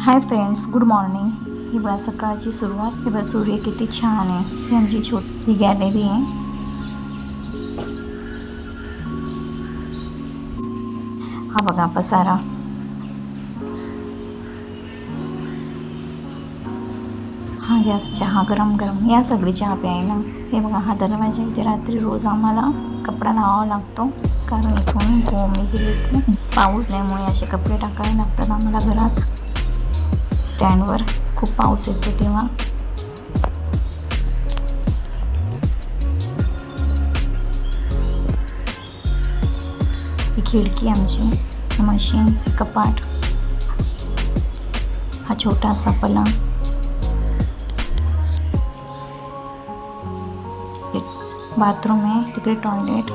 हाय friends, good morning. ही बघा सकाळची सुरुवात. हे बघा सूर्य किती छान आहे. ही आमची छोटी गॅलरी आहे. हा बघा पसारा. हा गॅस चहा गरम गरम. या सगळी चहा प्यायला. हे बघा हा दरवाजा. इथे रात्री रोज आम्हाला कपडा लावावा लागतो, कारण इथून मी गेले ते पाऊस नाहीमुळे असे कपडे टाकावे लागतात आम्हाला घरात. स्टँडवर खूप पाऊस येतो तेव्हा. ही खिडकी आमची, मशीन, कपाट, हा छोटासा पलंग, बाथरूम आहे, तिकडे टॉयलेट.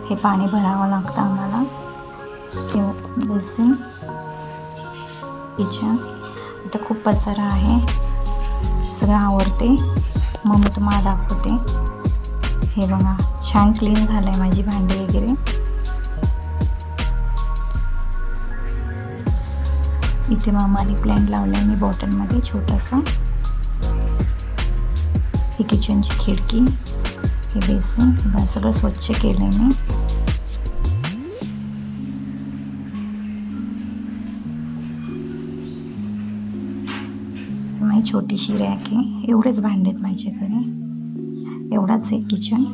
हे पाणी भरावं लागतं आम्हाला. Basin, kitchen. इथं खूप पसारा आहे. सगळं आवरते मग मी तुम्हाला दाखवते. हे बघा छान क्लीन झालं आहे माझी भांडी वगैरे. इथे मग मनी प्लॅन्ट लावलं आहे मी बॉटलमध्ये छोटासा. ही किचनची खिडकी, हे बेसिन. हे सगळं स्वच्छ केलं आहे मी. माझी छोटीशी रॅक आहे. एवढेच भांडे आहेत माझ्याकडे. एवढाच आहे किचन.